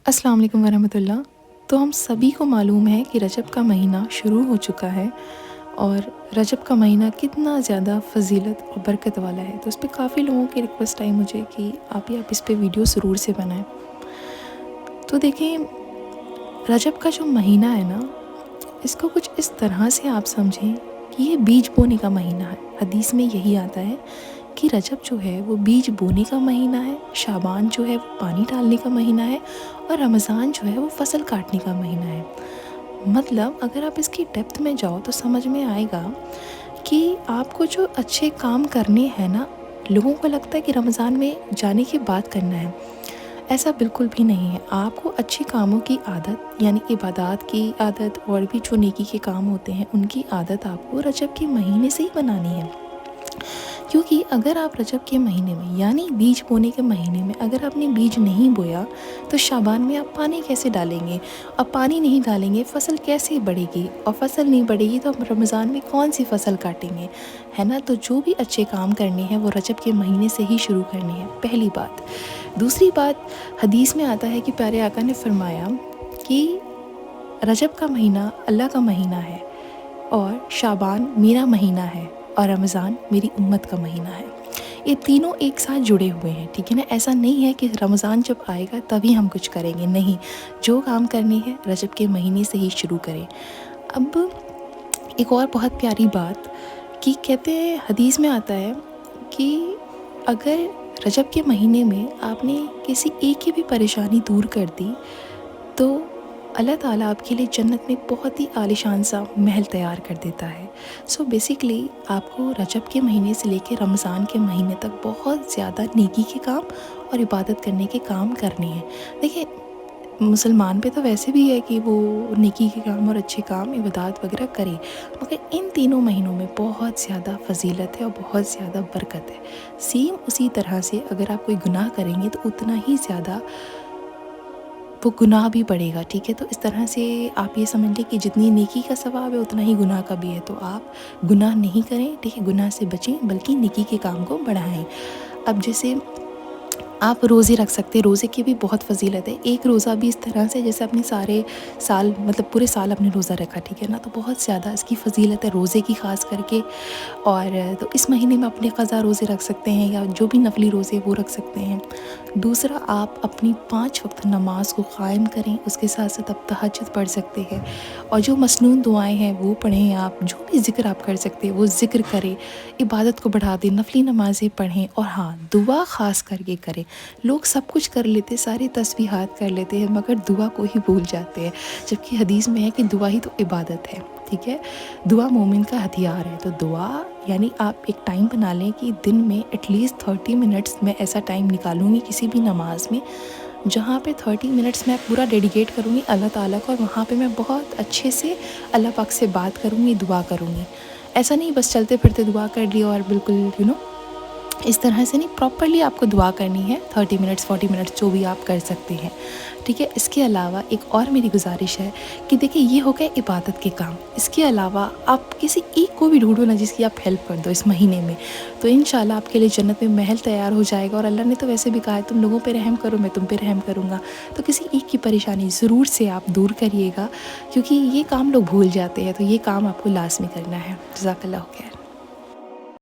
अस्सलाम वालेकुम वरहमतुल्लाह। तो हम सभी को मालूम है कि रजब का महीना शुरू हो चुका है और रजब का महीना कितना ज़्यादा फ़जीलत और बरकत वाला है। तो उस पे काफ़ी लोगों की रिक्वेस्ट आई मुझे कि आप इस पे वीडियो ज़रूर से बनाएं। तो देखें, रजब का जो महीना है ना, इसको कुछ इस तरह से आप समझें कि ये बीज बोने का महीना है। हदीस में यही आता है कि रजब जो है वो बीज बोने का महीना है, शाबान जो है वो पानी डालने का महीना है और रमज़ान जो है वो फसल काटने का महीना है। मतलब अगर आप इसकी डेप्थ में जाओ तो समझ में आएगा कि आपको जो अच्छे काम करने हैं ना, लोगों को लगता है कि रमज़ान में जाने के बाद करना है। ऐसा बिल्कुल भी नहीं है। आपको अच्छे कामों की आदत यानी इबादत की आदत और भी जो नेकी के काम होते हैं उनकी आदत आपको रजब के महीने से ही बनानी है। क्योंकि अगर आप रजब के महीने में यानी बीज बोने के महीने में अगर आपने बीज नहीं बोया तो शाबान में आप पानी कैसे डालेंगे? अब पानी नहीं डालेंगे फसल कैसे बढ़ेगी? और फसल नहीं बढ़ेगी तो आप रमज़ान में कौन सी फसल काटेंगे, है ना? तो जो भी अच्छे काम करने हैं वो रजब के महीने से ही शुरू करने हैं, पहली बात। दूसरी बात, हदीस में आता है कि प्यारे आका ने फरमाया कि रजब का महीना अल्लाह का महीना है और शाबान मेरा महीना है और रमज़ान मेरी उम्मत का महीना है। ये तीनों एक साथ जुड़े हुए हैं, ठीक है ना? ऐसा नहीं है कि रमज़ान जब आएगा तभी हम कुछ करेंगे, नहीं। जो काम करने हैं रजब के महीने से ही शुरू करें। अब एक और बहुत प्यारी बात कि कहते हैं, हदीस में आता है कि अगर रजब के महीने में आपने किसी एक की भी परेशानी दूर कर दी तो अल्लाह ताला आपके लिए जन्नत में बहुत ही आलीशान सा महल तैयार कर देता है। सो बेसिकली आपको रजब के महीने से लेकर रमज़ान के महीने तक बहुत ज़्यादा नेकी के काम और इबादत करने के काम करने हैं। देखिए, मुसलमान पे तो वैसे भी है कि वो नेकी के काम और अच्छे काम इबादत वगैरह करे, मगर इन तीनों महीनों में बहुत ज़्यादा फजीलत है और बहुत ज़्यादा बरकत है। सेम उसी तरह से अगर आप कोई गुनाह करेंगे तो उतना ही ज़्यादा वो गुनाह भी बढ़ेगा, ठीक है? तो इस तरह से आप ये समझ लें कि जितनी नेकी का सवाब है उतना ही गुनाह का भी है। तो आप गुनाह नहीं करें, ठीक है? गुनाह से बचें बल्कि नेकी के काम को बढ़ाएं। अब जैसे आप रोज़े रख सकते हैं, रोज़े की भी बहुत फजीलत है। एक रोज़ा भी इस तरह से जैसे अपने सारे साल मतलब पूरे साल आपने रोज़ा रखा, ठीक है ना? तो बहुत ज़्यादा इसकी फजीलत है रोज़े की ख़ास करके। और तो इस महीने में अपने क़ज़ा रोज़े रख सकते हैं या जो भी नफली रोज़े वो रख सकते हैं। दूसरा, आप अपनी 5 वक्त नमाज को क़ायम करें, उसके साथ साथ आप तहज्जुद पढ़ सकते हैं और जो मसनून दुआएं हैं वो पढ़ें। आप जो भी ज़िक्र आप कर सकते हैं वो ज़िक्र करें, इबादत को बढ़ा दें, नफली नमाज़ें पढ़ें और हाँ, दुआ ख़ास करके करें। लोग सब कुछ कर लेते, सारी तस्बीहात कर लेते हैं मगर दुआ को ही भूल जाते हैं, जबकि हदीस में है कि दुआ ही तो इबादत है, ठीक है? दुआ मोमिन का हथियार है। तो दुआ यानी आप एक टाइम बना लें कि दिन में एटलीस्ट 30 मिनट्स में ऐसा टाइम निकालूंगी किसी भी नमाज में जहाँ पे 30 मिनट्स मैं पूरा डेडिकेट करूँगी अल्लाह ताला को और वहाँ पे मैं बहुत अच्छे से अल्लाह पाक से बात करूँगी, दुआ करूँगी। ऐसा नहीं बस चलते फिरते दुआ कर ली और बिल्कुल इस तरह से नहीं, प्रॉपरली आपको दुआ करनी है 30 मिनट्स 40 मिनट्स जो भी आप कर सकते हैं, ठीक है? इसके अलावा एक और मेरी गुजारिश है कि देखिए, ये हो गए इबादत के काम। इसके अलावा आप किसी एक को भी ढूंढो ना जिसकी आप हेल्प कर दो इस महीने में, तो इंशाल्लाह आपके लिए जन्नत में महल तैयार हो जाएगा। और अल्लाह ने तो वैसे भी कहा है, तुम लोगों पे रहम करो मैं तुम पे रहम करूँगा। तो किसी एक की परेशानी ज़रूर से आप दूर करिएगा, क्योंकि ये काम लोग भूल जाते हैं, तो ये काम आपको लाज़मी करना है। जज़ाकल्लाह खैर।